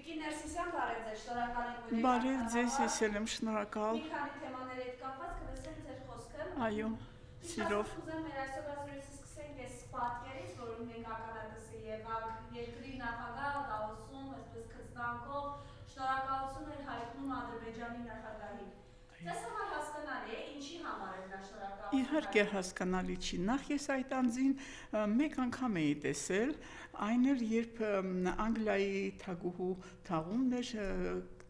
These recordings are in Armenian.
Տիկին Ներսիսյան, բարև ձեզ, շնորհակալ եմ, որ Բարև ձեզ, ես էլ եմ շնորհակալ։ Մի քանի թեմաների հետ կապված կլսենք ձեր խոսքը։ Այո, սիրով։ Ուզեմ մեր այսօրվա զրույցը սկսենք այս պատկերից, որ մենք ականատեսը եղանք երկրի նախագահ Դավոսում, այսպես քծնանկով շնորհակալություն էր հայտնում Ադրբեջանի նախագահին։ Ձեզ համար հասկանալի է, ինչի համար է նա շնորհակալություն։ Իհարկե հասկանալի չի։ Նախ ես այդ անձին մեկ անգամ էի տեսել, այն էլ երբ Անգլիայի թագուհու թաղումն էր,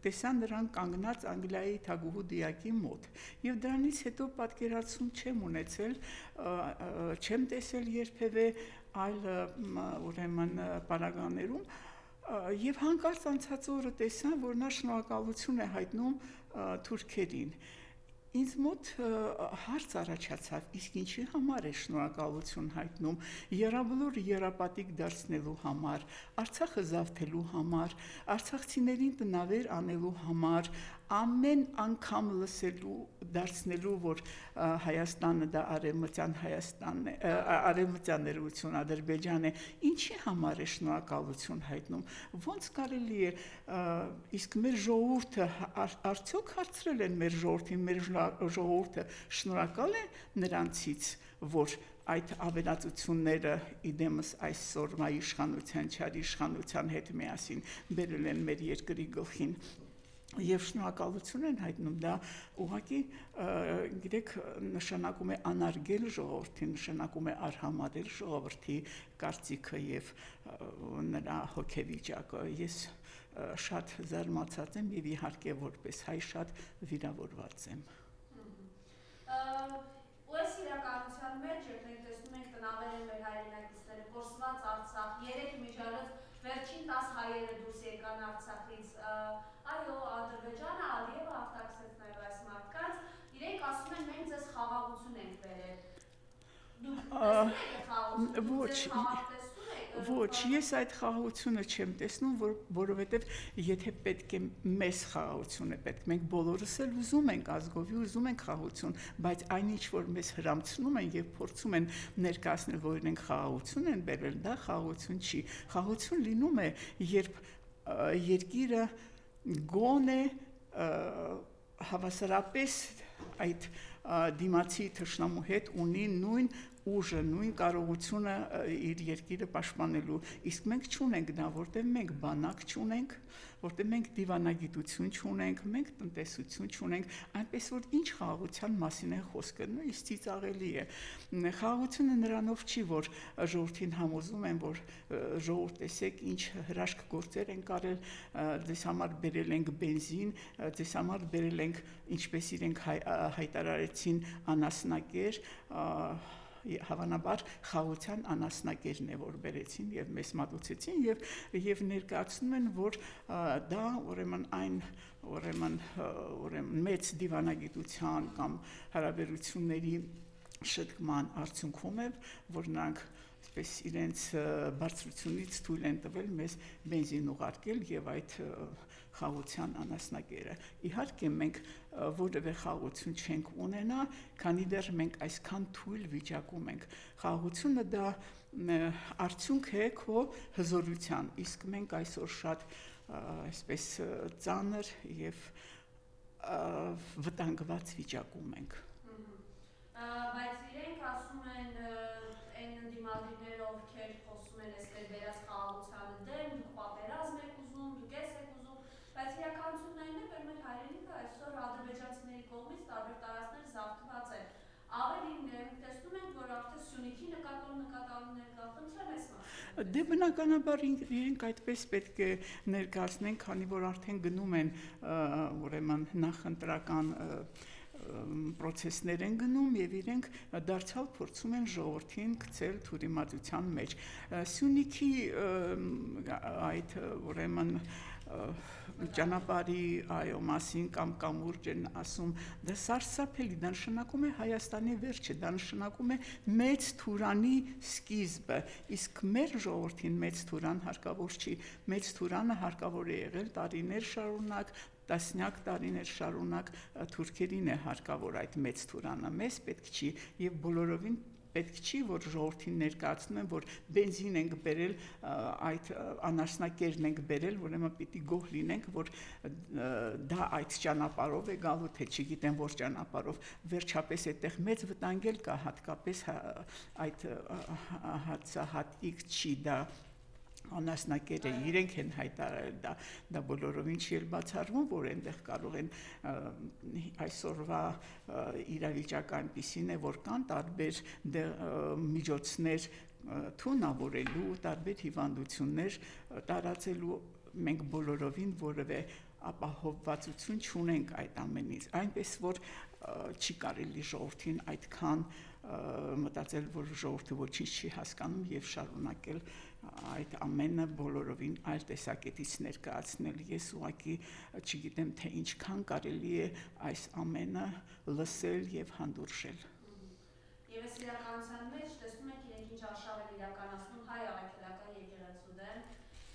տեսա նրան կանգնած Անգլիայի թագուհու դիակի մոտ։ Եվ դրանից հետո պատկերացում չեմ ունեցել, չեմ տեսել երբևէ այլ ուրեմն պարագաներում, եւ հանկարծ անցած օրը տեսա, որ նա շնորհակալություն է հայտնում թուրքերին։ Ինձ մոտ հարց առաջացավ, իսկ ինչի համար է շնորհակալություն հայտնում, եռաբլուր եռապատիկ դարձնելու համար, Արցախը զավթելու համար, արցախցիներին տնավեր անելու համար, ամեն անգամ լսելու դարձնելու, որ Հայաստանը դա արևմտյան Հայաստանն է, արևմտյան ներողություն Ադրբեջան է, ինչի համար է շնորհակալություն հայտնում, ոնց կարելի է, իսկ մեր ժողովուրդը արդյոք հարցրել են մեր ժողովրդին, մեր ժողովուրդը շնորհակալ է նրանցից, որ այդ ավերածությունները իդեմս այսօր մայ իշխանության, չար իշխանության հետ միասին բերել են մեր երկրի գլխին։ Եվ շնորհակալություն են հայտնում, դա ուղղակի գիտեք նշանակում է անարգել ժողովրդին, նշանակում է արհամարհել ժողովրդի կարծիքը եւ նրա հոգեվիճակը։ Ես շատ զարմացած եմ եւ իհարկե որպես հայ շատ վիրավորված եմ։ Այս իրականության մեջ մենք տեսնում ենք տնավեր են մեր հայրենակիցները, կորսված Արցախ, 3 միջարած վերջին 10 հայերը դուրս եկան Արցախից, այո, Ադրբեջանը, Ալիևը արտաքսեց նաև այս մարդկանց, իրենք ասում են մենք ձեզ խաղաղություն ենք բերել։ Դուք տեսնում եք խաղաղություն, Ոչ, ես այդ խաղաղությունը չեմ տեսնում, որովհետև եթե պետք է մեզ խաղաղություն է պետք, մենք բոլորս էլ ուզում ենք ազգովի, ուզում ենք խաղաղություն, բայց այնինչ որ մեզ հրամցնում են եւ փորձում են ներկայացնել, որ իրենք խաղաղություն են բերել, դա խաղաղություն չի։ Խաղաղություն լինում է, երբ երկիրը գոնե հավասարապես այդ դիմացի թշնամու հետ ունի նույն ուժը, նույն կարողությունը իր երկիրը պաշտպանելու, իսկ մենք չունենք դա, որտեղ մենք բանակ չունենք, որտեղ մենք դիվանագիտություն չունենք, մենք տնտեսություն չունենք, այնպես որ ինչ խաղաղության մասին է խոսքը, նույնիսկ ծիծաղելի է։ Խաղաղությունը նրանով չի, որ ժողովրդին համոզում են, որ ժողովուրդ տեսեք ինչ հրաշք գործեր են կարել, դες համար բերել ենք բենզին, դες համար բերել ենք, ինչպես իրենք հայտարարեցին, անասնակեր, հավանաբար խաղաղության անասնակերն է, որ բերեցին եւ մեզ մատուցեցին եւ ներկայացնում են, որ դա ուրեմն մեծ դիվանագիտության կամ հարաբերությունների շտկման արդյունքում է, որ նրանք այսպես իրենց բարձրությունից թույլ են տվել մեզ բենզին ուղարկել եւ այդ խաղաղության անասնակերը։ Իհարկե մենք որևէ խաղաղություն չենք ունենա, քանի դեռ մենք այսքան թույլ վիճակում ենք։ Խաղաղությունը դա արդյունք է քո հզորության, իսկ մենք այսօր շատ այսպես ծանր եւ վտանգված վիճակում ենք։ Բայց իրենք ասում են այն ընդդիմադիրները, ովքեր խոսում են այստեղ վերած խաղաղությանը դեմ, դուք պատերազմ եք ուզում, դուք ես եք ուզում, բայց իրականությունն այն է, որ մեր հայրենիքը այսօր ադրբեջանցիների կողմից տարբեր տարածքներ զավթված են։ Ավելին մենք տեսնում ենք, որ արդեն Սյունիքի նկատառումներ կա, խնդրեմ այս մասին։ Դե բնականաբար իրենք այդպես պետք է ներկայացնեն, քանի որ արդեն գնում են ուրեմն նախընտրական պրոցեսներ են գնում եւ իրենք դարձյալ փորձում են ժողովրդին գցել թյուրիմացության մեջ։ Սյունիքի այդ ուրեմն ճանապարհի այո մասին կամ կամուրջ են ասում, դա սարսափելի, դա նշանակում է Հայաստանի վերջը, դա նշանակում է մեծ թուրանի սկիզբը, իսկ մեր ժողովրդին մեծ թուրան հարկավոր չի, մեծ թուրանը հարկավոր է եղել տարիներ շարունակ, տասնյակ տարիներ շարունակ թուրքերին է հարկավոր այդ մեծ թուրանը, մեզ պետք չի եւ բոլորովին պետք չի որ ժողովրդին ներկայացնեն որ բենզին ենք բերել այդ անասնակերն ենք բերել ուրեմն պիտի գոհ լինենք որ դա այդ ճանապարհով է գալու թե չգիտեմ որ ճանապարհով վերջապես այդտեղ մեծ վտանգել կա հատկապես այդ հացահատիկ չի դա անասնակերը իրենք են հայտարարել դա բոլորովին չի բացառվում որ այնտեղ կարող են այսօրվա իրավիճակը այնպիսին է որ կան տարբեր միջոցներ թունավորելու տարբեր հիվանդություններ տարածելու մենք բոլորովին որևէ ապահովվածություն չունենք այդ ամենից այնպես որ չի կարելի ժողովրդին այդքան մտածել որ ժողովուրդը ոչինչ չի հասկանում եւ շարունակել այդ ամենը բոլորովին այլ տեսակետից ներկայացնել ես ուղղակի չգիտեմ թե ինչքան կարելի է այս ամենը լսել եւ հանդուրժել Եվ այս իրականության մեջ տեսնում եք իրենք ինչ արշավ են իրականացնում հայ առաքելական եկեղեցու դեմ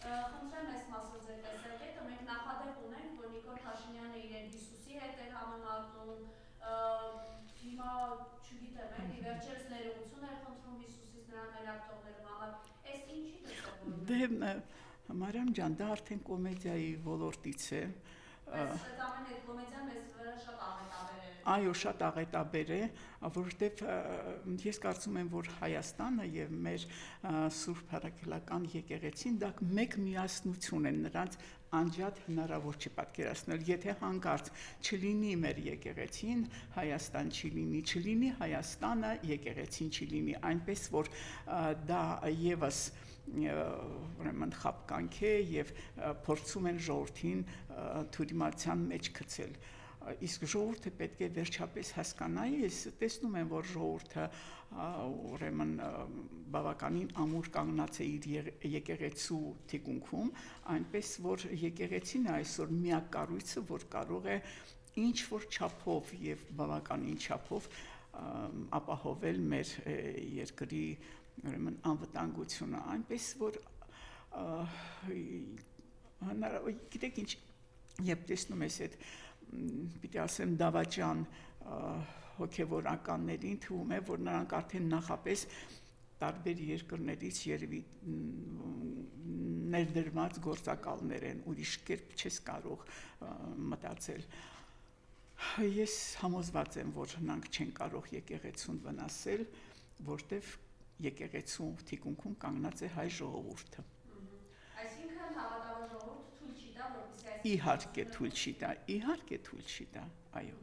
խնդրեմ այս մասը ձեր տեսակետը մենք նախադեպ ունենք որ Նիկոլ Փաշինյանը իրեն Հիսուսի հետ էր համեմատում հիմա չգիտեմ ի վերջերս ներողություն էր խնդրում Հիսուսից նրան մենակ թողնելու համար այս ինչի դեպքում Մարիամ ջան դա արդեն կոմեդիայի ոլորտից է Այս ամեն այդ կոմեդիան մեզ վրա շատ աղետաբեր է Այո, շատ աղետաբեր է, որովհետև ես կարծում եմ, որ Հայաստանը եւ մեր Սուրբ Առաքելական եկեղեցին դա մեկ միասնություն են, նրանց անջատ հնարավոր չի պատկերացնել, եթե հանկարծ չլինի մեր եկեղեցին, Հայաստան չլինի Հայաստանը, եկեղեցին չլինի, այնպես որ դա եւս ուրեմն խապկանք է եւ փորձում են ժողովրդին թուրիմացիան մեջ գցել Իսկ ժողովուրդը պետք է վերջապես հասկանա, ես տեսնում եմ, որ ժողովուրդը ուրեմն բավականին ամուր կանգնած է իր եկեղեցու թիկունքում, այնպես որ եկեղեցին է այսօր միակ կառույցը, որ կարող է ինչ որ չափով եւ բավականին չափով ապահովել մեր երկրի ուրեմն անվտանգությունը, այնպես որ գիտեք ինչ, երբ տեսնում ես այդ պիտի ասեմ դավաճան հոգևորականներին թվում է որ նրանք արդեն նախապես տարբեր երկրներից երևի ներդրված գործակալներ են ուրիշ կերպ չես կարող մտածել ես համոզված եմ որ նրանք չեն կարող եկեղեցուն վնասել որտեվ եկեղեցու թիկունքում կանգնած է հայ ժողովուրդը Այսինքն հավատալու ժողովուրդը թույլ չի տա որպեսզի Իհարկե թույլ չի տա, այո։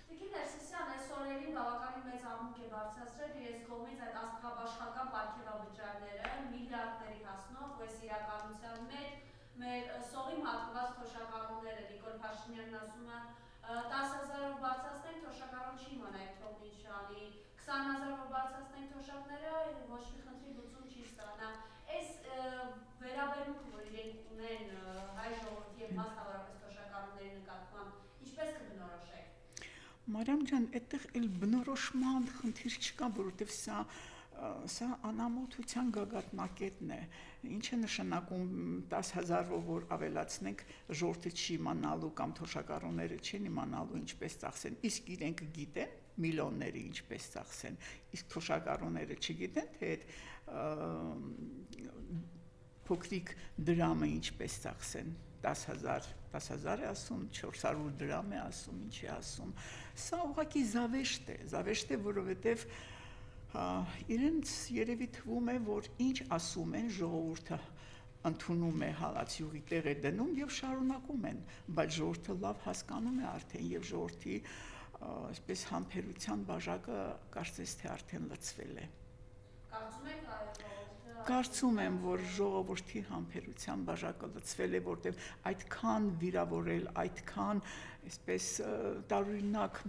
Տիկին Ներսիսյան, այս օրերին բավականին մեծ աղմուկ է բարձրացրել իրենց կողմից այդ աստղաբաշխական պարգևավճարները, միլիարդների հասնող, ու այս իրականության մեջ մեր սողի մատկված թոշակառուները Նիկոլ Փաշինյանն ասում է 10,000-ով բարձրացնենք թոշակառուն չի իմանա այդ թողն ինչ անի, 20,000-ով բարձրացնենք թոշակները ոչ մի խնդրի լուծում չի ստանա։ Այս վերաբերմունքը, որ իրենք ունեն հայ ժողովրդի եւ մասնավորապես թոշակառուների նկատմամբ ինչպես կբնորոշեք։ Մարիամ ջան, այդտեղ էլ բնորոշման խնդիր չկա, որովհետեւ սա անամոթության գագաթնակետն է։ Ինչ է նշանակում 10,000-ով որ ավելացնենք ժողովուրդը չի իմանալու կամ թոշակառուները չեն իմանալու ինչպես ծախսեն։ Իսկ իրենք գիտեն միլիոնները ինչպես ծախսեն։ Իսկ թոշակառուները չգիտեն թե այդ փոքրիկ դրամը ինչպես ծախսեն 10,000 է ասում, 400 դրամ է ասում, ինչ է ասում։ Սա ուղղակի զավեշտ է, որովհետև իրենց երևի թվում է, որ ինչ ասում են ժողովուրդը ընդունում է հալածյուղի տեղ է դնում եւ շարունակում են, բայց ժողովուրդը լավ հասկանում է արդեն եւ ժողովրդի այսպես համբերության բաժակը կարծես թե արդեն լցվել է։ Կարծում եք Կարծում եմ, որ ժողովրդի համբերության բաժակը լցվել է, որտեղ այդքան վիրավորել, այդքան այսպես տարօրինակ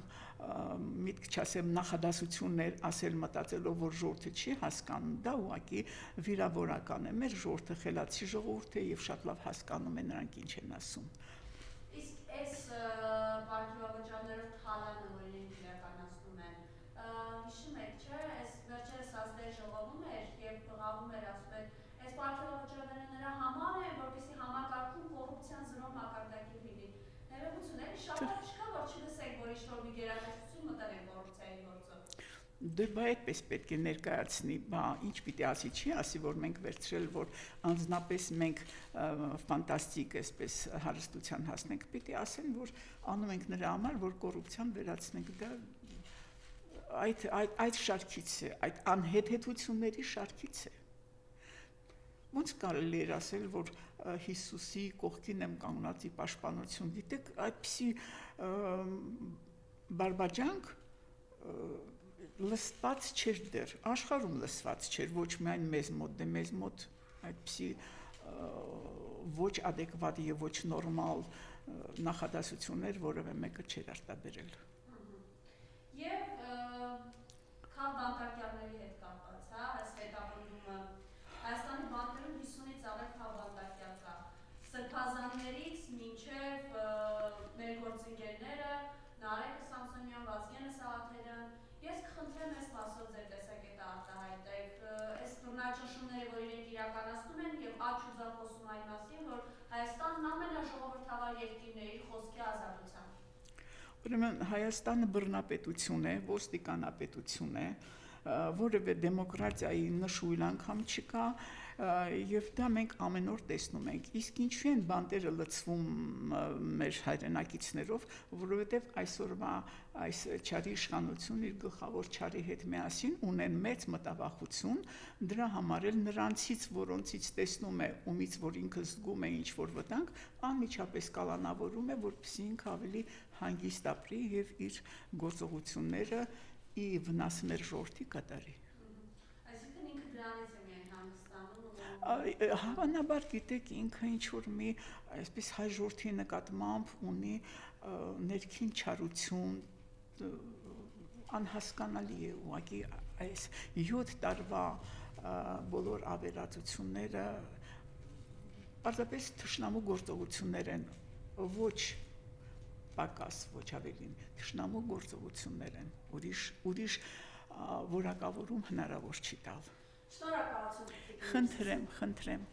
միտք չասեմ նախադասություններ ասել մտածելով, որ ժողովուրդը չի հասկանում, դա ուղղակի վիրավորական է։ Մեր ժողովուրդը խելացի ժողովուրդ է եւ շատ լավ հասկանում է նրանք ինչ են ասում։ Իսկ այս պարգևավճարներով թալանը, որ իրենք իրականացնում են, հիշում եք, չէ՞, այս վերջերս ազդեր ժողովում էր եւ բղավում էր ասում էր, այս պարգևավճարները նրա համար է, որպեսզի համակարգում կոռուպցիան զրո մակարդակի լինի։ Ներողություն, էլի շատ չկա, որ չլսեք, որ ինչ-որ մի գերատեսչություն մտել է կոռուպցիայի գործով։ Դե բա այդպես պետք է ներկայացնի, բա ինչ պիտի ասի, չի ասի, որ մենք վերցրել, որ անձնապես մենք ֆանտաստիկ այսպես հարստության հասնենք, պիտի ասեն, որ անում ենք նրա համար, որ կոռուպցիան վերացնենք, դա այդ շարքից է, այդ անհեթեթությունների շարքից է։ Ոնց կարելի էր ասել, որ Հիսուսի կողքին եմ կանգնած ի պաշտպանություն, գիտեք, այդպիսի բարբաջանք լսված չէր դեռ, աշխարհում լսված չէր, ոչ միայն մեզ մոտ, դե մեզ մոտ այդպիսի ոչ adekvat եւ ոչ նորմալ նախադասություններ որևէ մեկը չէր արտաբերել։ Եվ քան բանտարկյալների հետ կապված, հա, այս հետապնդումը Հայաստանի բանկերում 50-ից ավել բանտարկյալ կա։ Սրբազաններից մինչև մեր գործընկերները Նարեկը Սամսոնյան, Վազգենը Սաղաթելյան, ես կխնդրեմ այս մասով ձեր տեսակետը արտահայտեք, այս բռնաճնշումները, որ իրենք իրականացնում են եւ աչք ուզա խոսում այն մասին, որ Հայաստանն ամենաժողովրդավար երկիրների խոսքի ազատությամբ։ Ուրեմն Հայաստանը բռնապետություն է, ոստիկանապետություն է, որևէ դեմոկրատիայի նշույլ անգամ չկա եւ դա մենք ամեն օր տեսնում ենք։ Իսկ ինչու են բանտերը լցվում մեր հայրենակիցներով, որովհետեւ այսօրվա այս չարի իշխանությունն իր գլխավոր չարի հետ միասին ունեն մեծ մտավախություն, դրա համար էլ նրանցից, որոնցից տեսնում է, ումից որ ինքը զգում է ինչ որ վտանգ, անմիջապես կալանավորում է, որպեսզի ինքը ավելի հանգիստ ապրի եւ իր գործողությունները ի վնաս մեր ժողովրդի կատարի։ Այսինքն ինքը դրանից է միայն հանգստանում։ Հավանաբար գիտեք, ինքը ինչ որ մի այսպես հայ ժողովրդի նկատմամբ ունի ներքին չարություն, անհասկանալի է ուղղակի այս 7 տարվա բոլոր ավերածությունները պարզապես թշնամու գործողություններ են, ոչ պակաս, ոչ ավելին, թշնամու գործողություններ են, ուրիշ որակավորում հնարավոր չի տալ։ Շնորհակալություն։ Խնդրեմ։